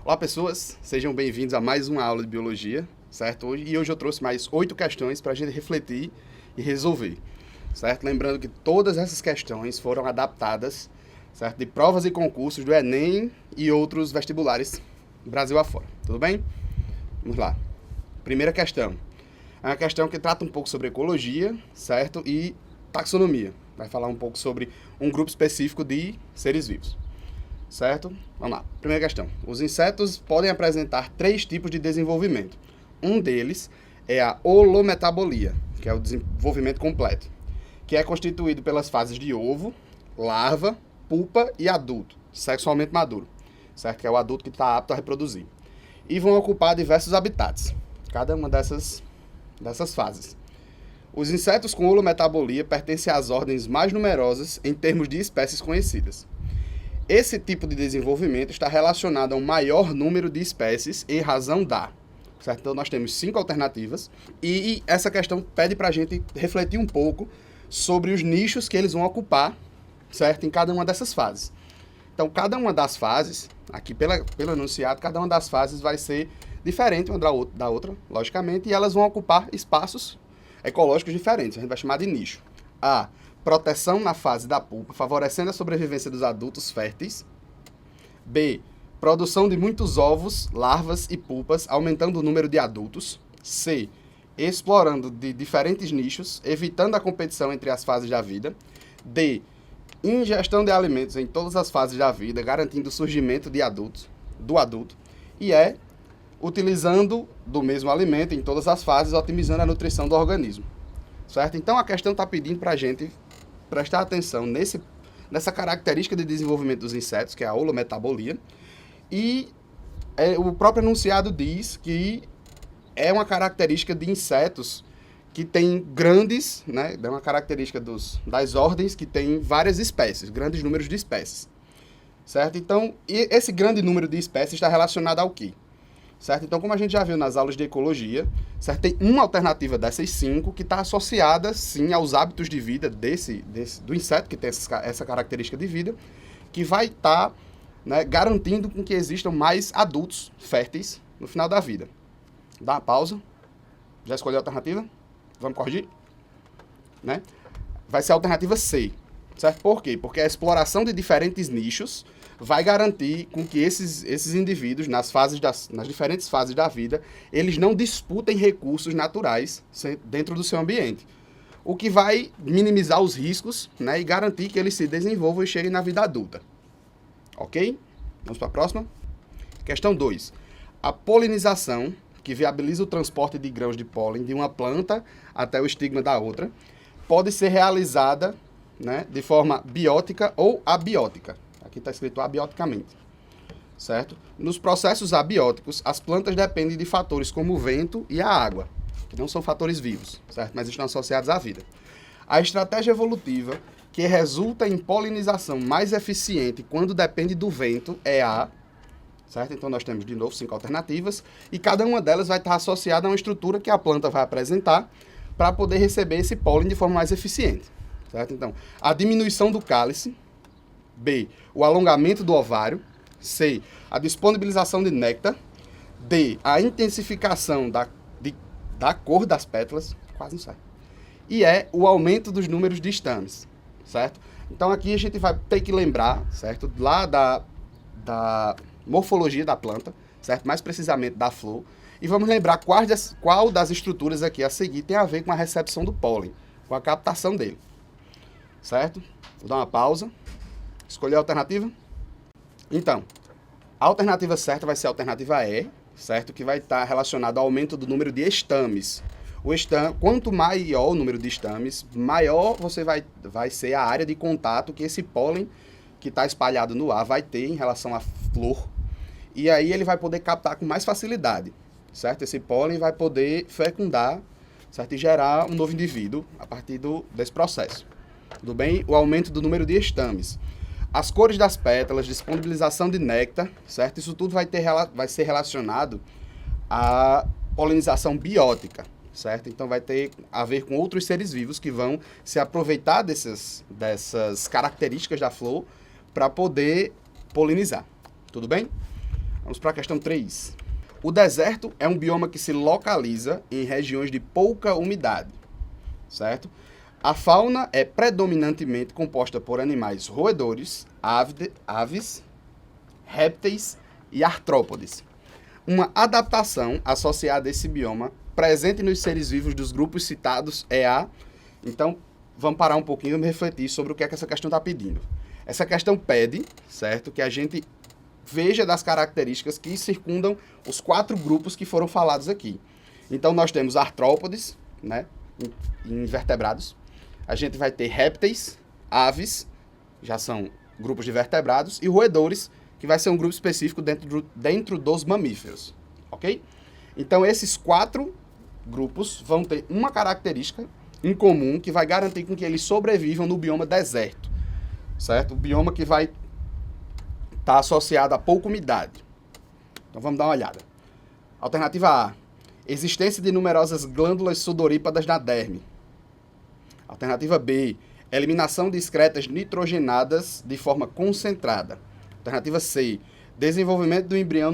Olá pessoas, sejam bem-vindos a mais uma aula de Biologia, certo? Hoje eu trouxe mais 8 questões para a gente refletir e resolver, certo? Lembrando que todas essas questões foram adaptadas, certo? De provas e concursos do Enem e outros vestibulares Brasil afora, tudo bem? Vamos lá. Primeira questão. É uma questão que trata um pouco sobre ecologia, certo? E taxonomia. Vai falar um pouco sobre um grupo específico de seres vivos. Certo? Vamos lá. Primeira questão. Os insetos podem apresentar 3 tipos de desenvolvimento. Um deles é a holometabolia, que é o desenvolvimento completo, que é constituído pelas fases de ovo, larva, pupa e adulto, sexualmente maduro, certo? Que é o adulto que está apto a reproduzir. E vão ocupar diversos habitats, cada uma dessas fases. Os insetos com holometabolia pertencem às ordens mais numerosas em termos de espécies conhecidas. Esse tipo de desenvolvimento está relacionado a um maior número de espécies em razão da... Certo? Então, nós temos 5 alternativas e essa questão pede para a gente refletir um pouco sobre os nichos que eles vão ocupar, certo? Em cada uma dessas fases. Então, cada uma das fases, aqui pelo enunciado, cada uma das fases vai ser diferente uma da outra, logicamente, e elas vão ocupar espaços ecológicos diferentes, a gente vai chamar de nicho. A. Proteção na fase da pupa, favorecendo a sobrevivência dos adultos férteis. B. Produção de muitos ovos, larvas e pupas, aumentando o número de adultos. C. Explorando de diferentes nichos, evitando a competição entre as fases da vida. D. Ingestão de alimentos em todas as fases da vida, garantindo o surgimento do adulto. E E. Utilizando do mesmo alimento em todas as fases, otimizando a nutrição do organismo. Certo? Então, a questão está pedindo para a gente prestar atenção nessa característica de desenvolvimento dos insetos, que é a holometabolia, e o próprio enunciado diz que é uma característica de insetos que tem grandes, né, é uma característica das ordens que tem várias espécies, grandes números de espécies, certo? Então, esse grande número de espécies está relacionado ao quê? Certo? Então, como a gente já viu nas aulas de ecologia, certo? Tem uma alternativa dessas 5 que está associada, sim, aos hábitos de vida do inseto, que tem essa característica de vida, que vai estar, né, garantindo com que existam mais adultos férteis no final da vida. Dá uma pausa. Já escolheu a alternativa? Vamos corrigir? Né? Vai ser a alternativa C. Certo? Por quê? Porque a exploração de diferentes nichos vai garantir com que esses indivíduos, nas diferentes fases da vida, eles não disputem recursos naturais dentro do seu ambiente. O que vai minimizar os riscos, né, e garantir que eles se desenvolvam e cheguem na vida adulta. Ok? Vamos para a próxima. Questão 2. A polinização, que viabiliza o transporte de grãos de pólen de uma planta até o estigma da outra, pode ser realizada, né, de forma biótica ou abiótica. Aqui está escrito abioticamente, certo? Nos processos abióticos, as plantas dependem de fatores como o vento e a água, que não são fatores vivos, certo? Mas estão associados à vida. A estratégia evolutiva que resulta em polinização mais eficiente quando depende do vento é a... Certo? Então, nós temos, de novo, 5 alternativas, e cada uma delas vai estar associada a uma estrutura que a planta vai apresentar para poder receber esse pólen de forma mais eficiente. Certo? Então, a diminuição do cálice. B. O alongamento do ovário. C. A disponibilização de néctar. D. A intensificação da cor das pétalas. Quase não sai. E o aumento dos números de estames. Certo? Então, aqui a gente vai ter que lembrar, certo? Lá da morfologia da planta, certo? Mais precisamente da flor. E vamos lembrar qual das estruturas aqui a seguir tem a ver com a recepção do pólen, com a captação dele. Certo? Vou dar uma pausa. Escolher a alternativa? Então, a alternativa certa vai ser a alternativa E, certo? Que vai estar relacionada ao aumento do número de estames. Quanto maior o número de estames, maior vai ser a área de contato que esse pólen que está espalhado no ar vai ter em relação à flor. E aí ele vai poder captar com mais facilidade, certo? Esse pólen vai poder fecundar, certo? E gerar um novo indivíduo a partir desse processo. Tudo bem? O aumento do número de estames. As cores das pétalas, disponibilização de néctar, certo? Isso tudo vai ser relacionado à polinização biótica, certo? Então vai ter a ver com outros seres vivos que vão se aproveitar dessas características da flor para poder polinizar. Tudo bem? Vamos para a questão 3. O deserto é um bioma que se localiza em regiões de pouca umidade, certo? A fauna é predominantemente composta por animais roedores, aves, répteis e artrópodes. Uma adaptação associada a esse bioma presente nos seres vivos dos grupos citados é a... Então, vamos parar um pouquinho e vamos refletir sobre o que é que essa questão está pedindo. Essa questão pede, certo, que a gente veja das características que circundam os 4 grupos que foram falados aqui. Então, nós temos artrópodes, né, invertebrados. A gente vai ter répteis, aves, já são grupos de vertebrados, e roedores, que vai ser um grupo específico dentro dos mamíferos, ok? Então, esses 4 grupos vão ter uma característica em comum que vai garantir com que eles sobrevivam no bioma deserto, certo? O bioma que vai estar associado a pouca umidade. Então, vamos dar uma olhada. Alternativa A. Existência de numerosas glândulas sudorípadas na derme. Alternativa B. Eliminação de excretas nitrogenadas de forma concentrada. Alternativa C. Desenvolvimento do embrião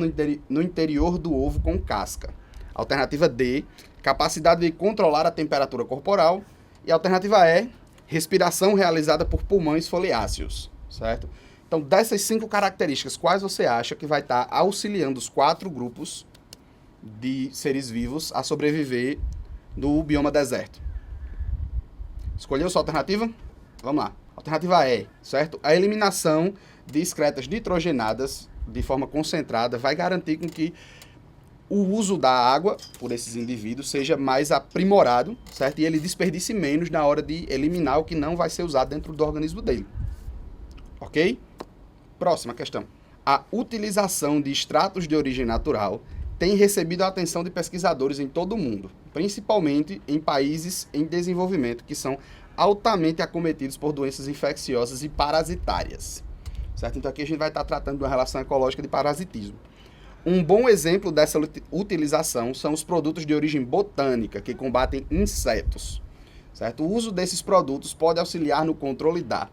no interior do ovo com casca. Alternativa D. Capacidade de controlar a temperatura corporal. E alternativa E. Respiração realizada por pulmões foliáceos. Certo? Então, dessas 5 características, quais você acha que vai estar auxiliando os 4 grupos de seres vivos a sobreviver no bioma deserto? Escolheu sua alternativa? Vamos lá. Alternativa E, certo? A eliminação de excretas nitrogenadas de forma concentrada vai garantir com que o uso da água por esses indivíduos seja mais aprimorado, certo? E ele desperdice menos na hora de eliminar o que não vai ser usado dentro do organismo dele. Ok? Próxima questão. A utilização de extratos de origem natural tem recebido a atenção de pesquisadores em todo o mundo, principalmente em países em desenvolvimento que são altamente acometidos por doenças infecciosas e parasitárias. Certo? Então aqui a gente vai estar tratando de uma relação ecológica de parasitismo. Um bom exemplo dessa utilização são os produtos de origem botânica que combatem insetos. Certo? O uso desses produtos pode auxiliar no controle da...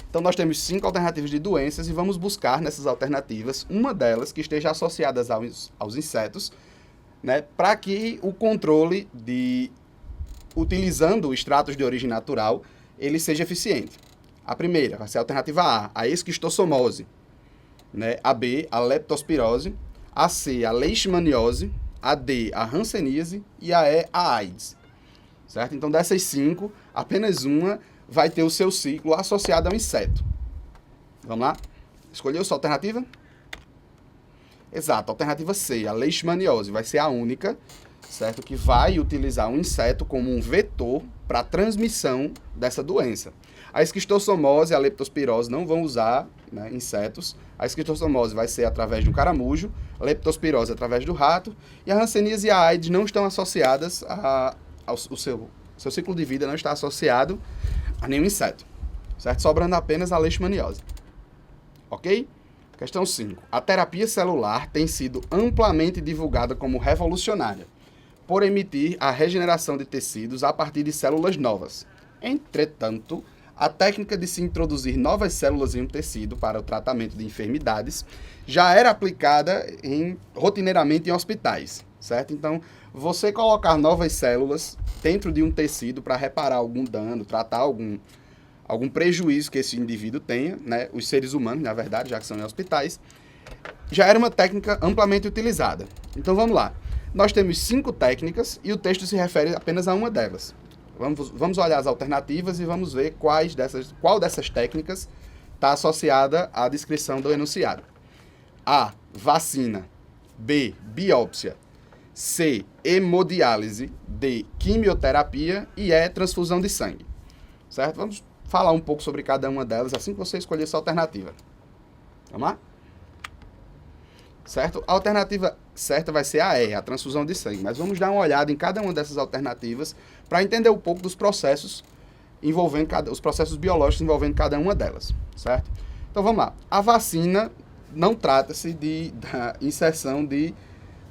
Então nós temos 5 alternativas de doenças e vamos buscar nessas alternativas uma delas que esteja associada aos insetos, né, para que o controle utilizando extratos de origem natural, ele seja eficiente. A primeira vai ser a alternativa A esquistossomose, né, a B, a leptospirose, a C, a leishmaniose, a D, a hanseníase e a E, a AIDS. Certo? Então dessas 5, apenas uma vai ter o seu ciclo associado ao inseto. Vamos lá? Escolheu sua alternativa? Exato, alternativa C, a leishmaniose, vai ser a única, certo, que vai utilizar um inseto como um vetor para a transmissão dessa doença. A esquistossomose e a leptospirose não vão usar, né, insetos. A esquistossomose vai ser através de um caramujo, a leptospirose através do rato, e a hanseníase e a AIDS não estão associadas ao seu ciclo de vida, não está associado a nenhum inseto, certo? Sobrando apenas a leishmaniose. Ok? Questão 5. A terapia celular tem sido amplamente divulgada como revolucionária, por emitir a regeneração de tecidos a partir de células novas. Entretanto, a técnica de se introduzir novas células em um tecido para o tratamento de enfermidades já era aplicada rotineiramente em hospitais, certo? Então, você colocar novas células dentro de um tecido para reparar algum dano, tratar algum prejuízo que esse indivíduo tenha, né? Os seres humanos, na verdade, já que são em hospitais, já era uma técnica amplamente utilizada. Então, vamos lá. Nós temos 5 técnicas e o texto se refere apenas a uma delas. Vamos olhar as alternativas e vamos ver qual dessas técnicas está associada à descrição do enunciado. A. Vacina. B. Biópsia. C. Hemodiálise. D. Quimioterapia. E E. Transfusão de sangue. Certo? Vamos falar um pouco sobre cada uma delas assim que você escolher essa alternativa. Vamos lá? Certo? A alternativa certa vai ser a E, a transfusão de sangue. Mas vamos dar uma olhada em cada uma dessas alternativas para entender um pouco dos processos os processos biológicos envolvendo cada uma delas. Certo? Então vamos lá. A vacina não trata-se da inserção de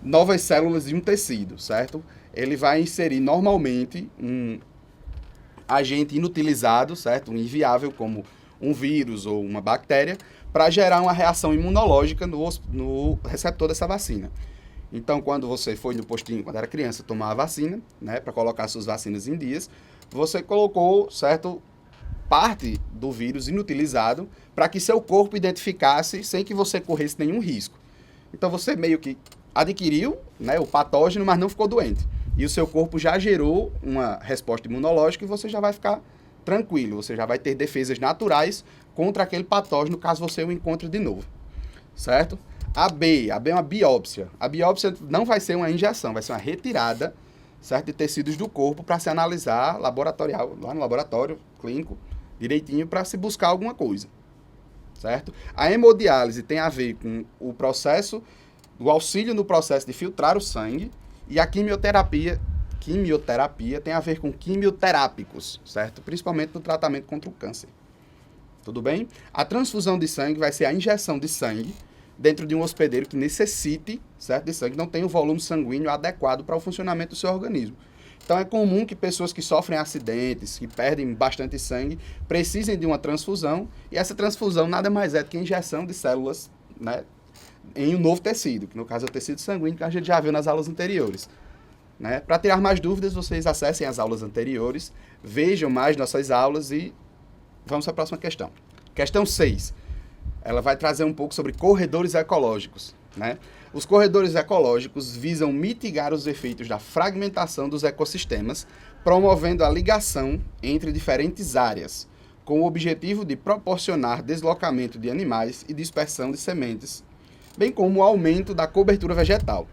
novas células de um tecido, certo? Ele vai inserir normalmente um agente inutilizado, certo? Um inviável, como um vírus ou uma bactéria, para gerar uma reação imunológica no receptor dessa vacina. Então, quando você foi no postinho, quando era criança, tomar a vacina, né, para colocar suas vacinas em dias, você colocou, certo, parte do vírus inutilizado para que seu corpo identificasse sem que você corresse nenhum risco. Então, você meio que adquiriu, né, o patógeno, mas não ficou doente. E o seu corpo já gerou uma resposta imunológica e você já vai ficar tranquilo, você já vai ter defesas naturais contra aquele patógeno caso você o encontre de novo, certo? A B é uma biópsia. A biópsia não vai ser uma injeção, vai ser uma retirada, certo, de tecidos do corpo para se analisar laboratorial, lá no laboratório clínico, direitinho, para se buscar alguma coisa, certo? A hemodiálise tem a ver com o processo, o auxílio no processo de filtrar o sangue, e a quimioterapia tem a ver com quimioterápicos, certo? Principalmente no tratamento contra o câncer. Tudo bem? A transfusão de sangue vai ser a injeção de sangue dentro de um hospedeiro que necessite, certo, de sangue, não tem o volume sanguíneo adequado para o funcionamento do seu organismo. Então é comum que pessoas que sofrem acidentes, que perdem bastante sangue, precisem de uma transfusão, e essa transfusão nada mais é do que a injeção de células, né, em um novo tecido, que no caso é o tecido sanguíneo, que a gente já viu nas aulas anteriores. Né? Para tirar mais dúvidas, vocês acessem as aulas anteriores, vejam mais nossas aulas e vamos para a próxima questão. Questão 6. Ela vai trazer um pouco sobre corredores ecológicos. Né? Os corredores ecológicos visam mitigar os efeitos da fragmentação dos ecossistemas, promovendo a ligação entre diferentes áreas, com o objetivo de proporcionar deslocamento de animais e dispersão de sementes, bem como o aumento da cobertura vegetal.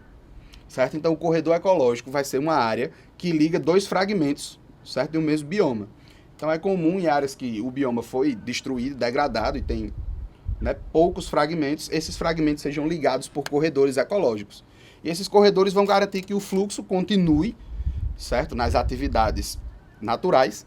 Certo? Então, o corredor ecológico vai ser uma área que liga dois fragmentos, certo, de um mesmo bioma. Então, é comum em áreas que o bioma foi destruído, degradado e tem, né, poucos fragmentos, esses fragmentos sejam ligados por corredores ecológicos. E esses corredores vão garantir que o fluxo continue, certo, nas atividades naturais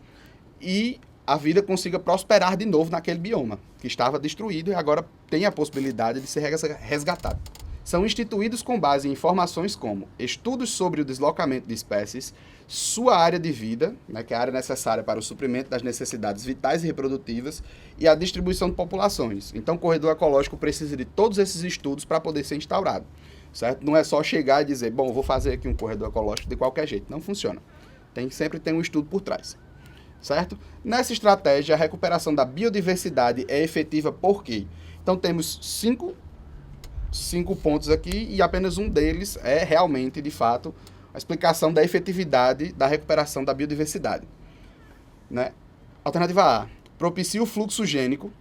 e a vida consiga prosperar de novo naquele bioma que estava destruído e agora tem a possibilidade de ser resgatado. São instituídos com base em informações como estudos sobre o deslocamento de espécies, sua área de vida, né, que é a área necessária para o suprimento das necessidades vitais e reprodutivas, e a distribuição de populações. Então, o corredor ecológico precisa de todos esses estudos para poder ser instaurado, certo? Não é só chegar e dizer, bom, vou fazer aqui um corredor ecológico de qualquer jeito. Não funciona. Sempre tem um estudo por trás, certo? Nessa estratégia, a recuperação da biodiversidade é efetiva por quê? Então, temos cinco pontos aqui e apenas um deles é realmente, de fato, a explicação da efetividade da recuperação da biodiversidade. Né? Alternativa A, propicia o fluxo gênico.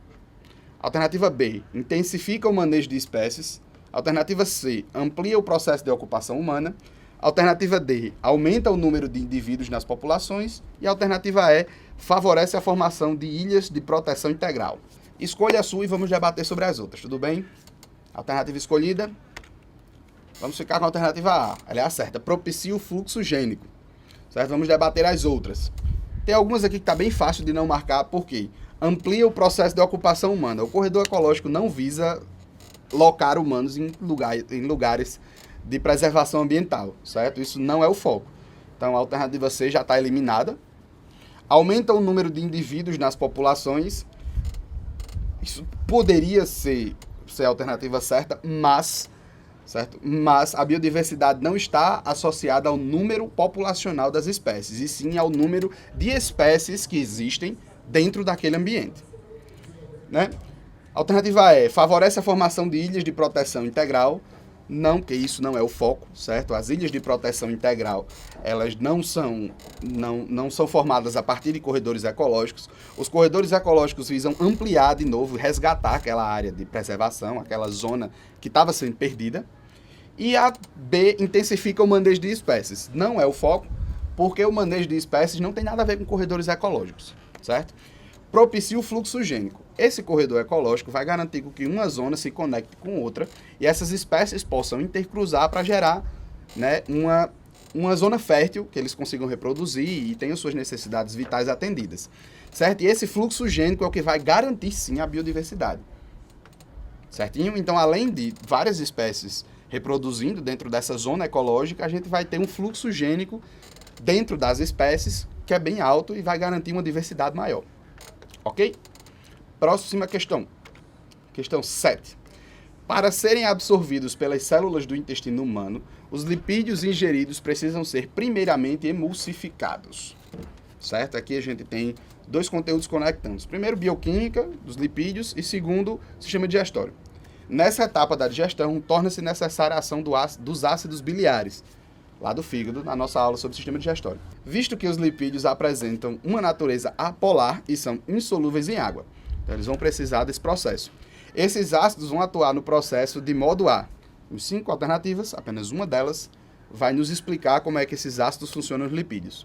Alternativa B, intensifica o manejo de espécies. Alternativa C, amplia o processo de ocupação humana. Alternativa D, aumenta o número de indivíduos nas populações. E a alternativa E, favorece a formação de ilhas de proteção integral. Escolha a sua e vamos debater sobre as outras, tudo bem? Alternativa escolhida, vamos ficar com a alternativa A. Ela é a certa, propicia o fluxo gênico. Certo? Vamos debater as outras. Tem algumas aqui que está bem fácil de não marcar, por quê? Amplia o processo de ocupação humana. O corredor ecológico não visa locar humanos em lugares de preservação ambiental, certo? Isso não é o foco. Então, a alternativa C já está eliminada. Aumenta o número de indivíduos nas populações. Isso poderia ser a alternativa certa, certo? Mas a biodiversidade não está associada ao número populacional das espécies, e sim ao número de espécies que existem dentro daquele ambiente. Né? Alternativa E, favorece a formação de ilhas de proteção integral. Não, que isso não é o foco, certo? As ilhas de proteção integral, elas não são formadas a partir de corredores ecológicos. Os corredores ecológicos visam ampliar de novo, resgatar aquela área de preservação, aquela zona que estava sendo perdida. E a B, intensifica o manejo de espécies. Não é o foco, porque o manejo de espécies não tem nada a ver com corredores ecológicos, certo? Propicia o fluxo gênico. Esse corredor ecológico vai garantir que uma zona se conecte com outra e essas espécies possam intercruzar para gerar, né, uma zona fértil que eles consigam reproduzir e tenham suas necessidades vitais atendidas, certo? E esse fluxo gênico é o que vai garantir, sim, a biodiversidade, certinho? Então, além de várias espécies reproduzindo dentro dessa zona ecológica, a gente vai ter um fluxo gênico dentro das espécies que é bem alto e vai garantir uma diversidade maior. Ok? Próxima questão. Questão 7. Para serem absorvidos pelas células do intestino humano, os lipídios ingeridos precisam ser primeiramente emulsificados. Certo? Aqui a gente tem dois conteúdos conectantes. Primeiro, bioquímica dos lipídios e segundo, sistema digestório. Nessa etapa da digestão, torna-se necessária a ação dos ácidos biliares, lá do fígado, na nossa aula sobre sistema digestório. Visto que os lipídios apresentam uma natureza apolar e são insolúveis em água. Então, eles vão precisar desse processo. Esses ácidos vão atuar no processo de modo A. Em 5 alternativas, apenas uma delas vai nos explicar como é que esses ácidos funcionam nos lipídios.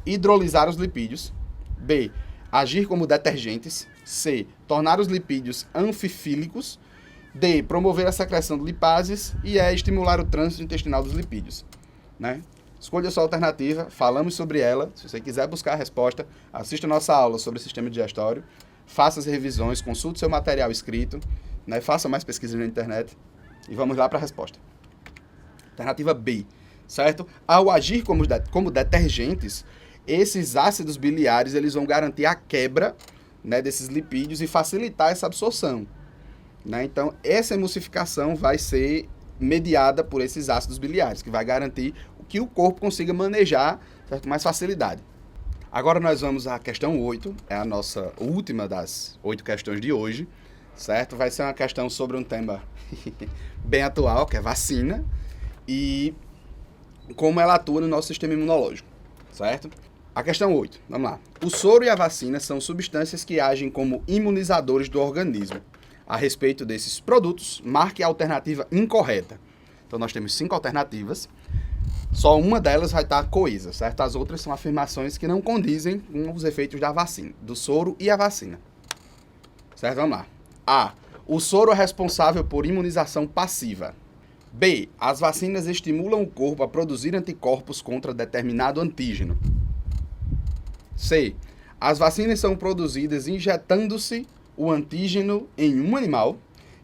Hidrolisar os lipídios. B. Agir como detergentes. C. Tornar os lipídios anfifílicos. D. Promover a secreção de lipases. E E. Estimular o trânsito intestinal dos lipídios. Né? Escolha a sua alternativa, falamos sobre ela. Se você quiser buscar a resposta, assista a nossa aula sobre o sistema digestório. Faça as revisões, consulte seu material escrito, né? Faça mais pesquisas na internet e vamos lá para a resposta. Alternativa B, certo? Ao agir como detergentes, esses ácidos biliares eles vão garantir a quebra, né, desses lipídios e facilitar essa absorção. Né? Então, essa emulsificação vai ser mediada por esses ácidos biliares, que vai garantir que o corpo consiga manejar, certo, com mais facilidade. Agora nós vamos à questão 8, é a nossa última das 8 questões de hoje, certo? Vai ser uma questão sobre um tema bem atual, que é vacina, e como ela atua no nosso sistema imunológico, certo? A questão 8, vamos lá. O soro e a vacina são substâncias que agem como imunizadores do organismo. A respeito desses produtos, marque a alternativa incorreta. Então nós temos 5 alternativas. Só uma delas vai estar coesa, certo? As outras são afirmações que não condizem com os efeitos da vacina, do soro e a vacina. Certo? Vamos lá. A. O soro é responsável por imunização passiva. B. As vacinas estimulam o corpo a produzir anticorpos contra determinado antígeno. C. As vacinas são produzidas injetando-se o antígeno em um animal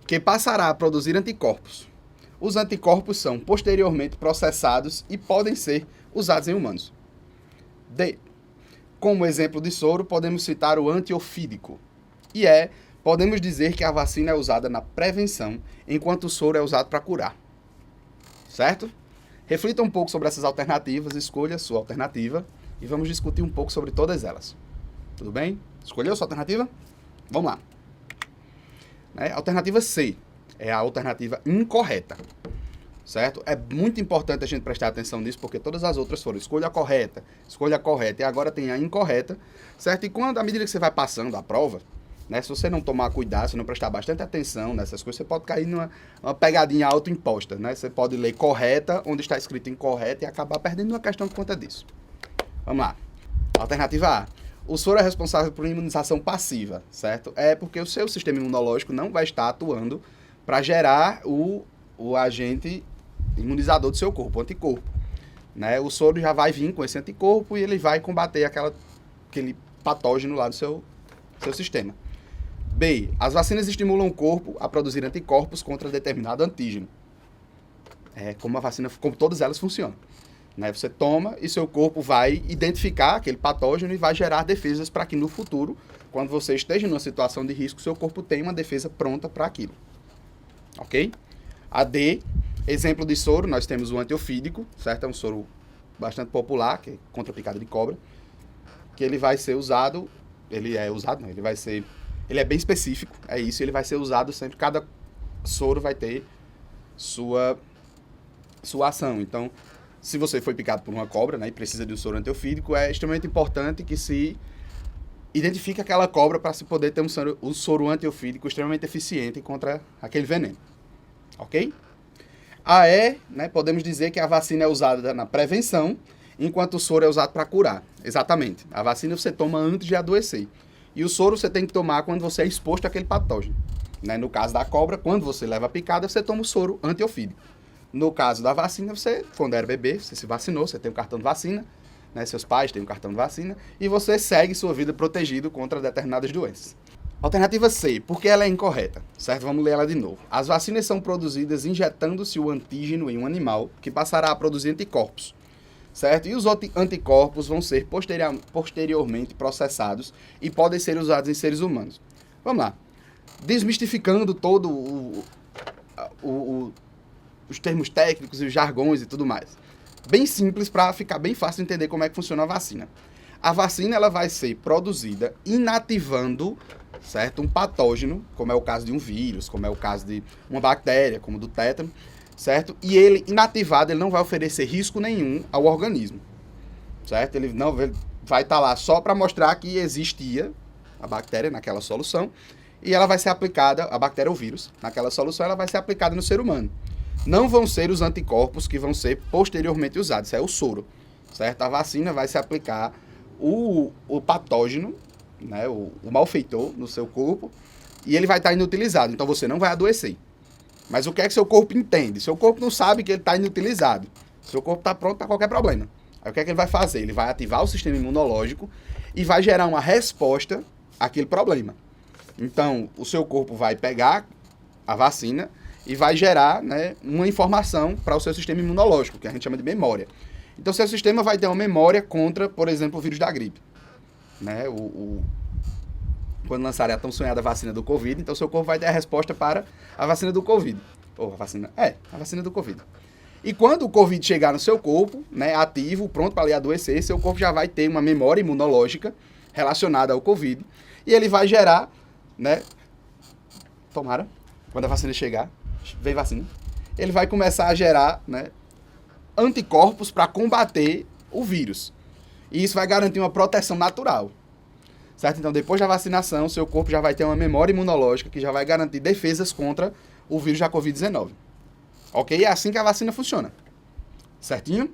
que passará a produzir anticorpos. Os anticorpos são posteriormente processados e podem ser usados em humanos. D. Como exemplo de soro, podemos citar o antiofídico. E podemos dizer que a vacina é usada na prevenção, enquanto o soro é usado para curar. Certo? Reflita um pouco sobre essas alternativas, escolha a sua alternativa e vamos discutir um pouco sobre todas elas. Tudo bem? Escolheu a sua alternativa? Vamos lá. Alternativa C. É a alternativa incorreta, certo? É muito importante a gente prestar atenção nisso, porque todas as outras foram escolha correta, e agora tem a incorreta, certo? E à medida que você vai passando a prova, né, se você não tomar cuidado, se não prestar bastante atenção nessas coisas, você pode cair numa pegadinha autoimposta, né? Você pode ler correta, onde está escrito incorreta, e acabar perdendo uma questão por conta disso. Vamos lá. Alternativa A. O soro é responsável por imunização passiva, certo? É porque o seu sistema imunológico não vai estar atuando para gerar o agente imunizador do seu corpo, o anticorpo. Né? O soro já vai vir com esse anticorpo e ele vai combater aquele patógeno lá do seu sistema. B. As vacinas estimulam o corpo a produzir anticorpos contra determinado antígeno. É como a vacina, como todas elas funcionam. Né? Você toma e seu corpo vai identificar aquele patógeno e vai gerar defesas para que no futuro, quando você esteja numa situação de risco, seu corpo tenha uma defesa pronta para aquilo. Ok? A D, exemplo de soro, nós temos o antiofídico, certo? É um soro bastante popular, que é contra a picada de cobra, que ele vai ser usado, ele é bem específico, é isso, ele vai ser usado sempre, cada soro vai ter sua ação. Então, se você foi picado por uma cobra, né, e precisa de um soro antiofídico, é extremamente importante que se identifique aquela cobra para se poder ter um soro antiofídico extremamente eficiente contra aquele veneno. Ok? A E, né, podemos dizer que a vacina é usada na prevenção, enquanto o soro é usado para curar. Exatamente. A vacina você toma antes de adoecer. E o soro você tem que tomar quando você é exposto àquele patógeno. Né? No caso da cobra, quando você leva a picada, você toma o soro antiofídico. No caso da vacina, você, quando era bebê, você se vacinou, você tem um cartão de vacina, né? Seus pais têm um cartão de vacina, e você segue sua vida protegido contra determinadas doenças. Alternativa C, porque ela é incorreta, certo? Vamos ler ela de novo. As vacinas são produzidas injetando-se o antígeno em um animal, que passará a produzir anticorpos, certo? E os anticorpos vão ser posteriormente processados e podem ser usados em seres humanos. Vamos lá. desmistificando todo os termos técnicos e os jargões e tudo mais. Bem simples para ficar bem fácil de entender como é que funciona a vacina. A vacina ela vai ser produzida inativando, certo, um patógeno, como é o caso de um vírus, como é o caso de uma bactéria, como do tétano, certo? E ele, inativado, ele não vai oferecer risco nenhum ao organismo, certo? Ele vai estar lá só para mostrar que existia a bactéria naquela solução e ela vai ser aplicada, a bactéria ou vírus, naquela solução, ela vai ser aplicada no ser humano. Não vão ser os anticorpos que vão ser posteriormente usados, isso é o soro, certo? A vacina vai se aplicar o patógeno, né, o malfeitor no seu corpo, e ele vai estar inutilizado, então você não vai adoecer. Mas o que é que seu corpo entende? Seu corpo não sabe que ele está inutilizado. Seu corpo está pronto para qualquer problema. Aí o que é que ele vai fazer? Ele vai ativar o sistema imunológico e vai gerar uma resposta àquele problema. Então, o seu corpo vai pegar a vacina e vai gerar, né, uma informação para o seu sistema imunológico, que a gente chama de memória. Então, seu sistema vai ter uma memória contra, por exemplo, o vírus da gripe. Né? Quando lançarem a tão sonhada vacina do Covid, então seu corpo vai ter a resposta para a vacina do Covid. Ou a vacina do Covid. E quando o Covid chegar no seu corpo, né, ativo, pronto para lhe adoecer, seu corpo já vai ter uma memória imunológica relacionada ao Covid e ele vai gerar, né, tomara, quando a vacina chegar, vem vacina, ele vai começar a gerar, né, anticorpos para combater o vírus. E isso vai garantir uma proteção natural. Certo? Então, depois da vacinação, seu corpo já vai ter uma memória imunológica que já vai garantir defesas contra o vírus da Covid-19. Ok? É assim que a vacina funciona. Certinho?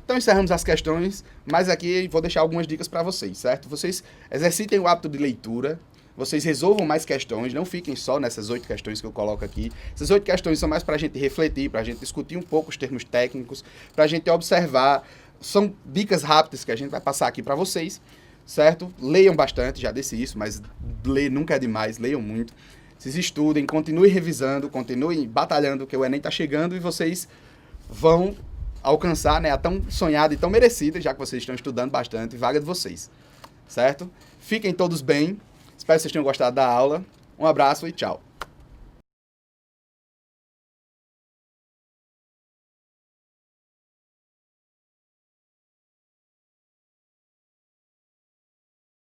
Então, encerramos as questões, mas aqui vou deixar algumas dicas para vocês, certo? Vocês exercitem o hábito de leitura, vocês resolvam mais questões, não fiquem só nessas 8 questões que eu coloco aqui. Essas 8 questões são mais para a gente refletir, para a gente discutir um pouco os termos técnicos, para a gente observar. São dicas rápidas que a gente vai passar aqui para vocês, certo? Leiam bastante, já disse isso, mas ler nunca é demais, leiam muito. Vocês estudem, continuem revisando, continuem batalhando, que o Enem está chegando e vocês vão alcançar, né, a tão sonhada e tão merecida, já que vocês estão estudando bastante, vaga de vocês, certo? Fiquem todos bem, espero que vocês tenham gostado da aula. Um abraço e tchau.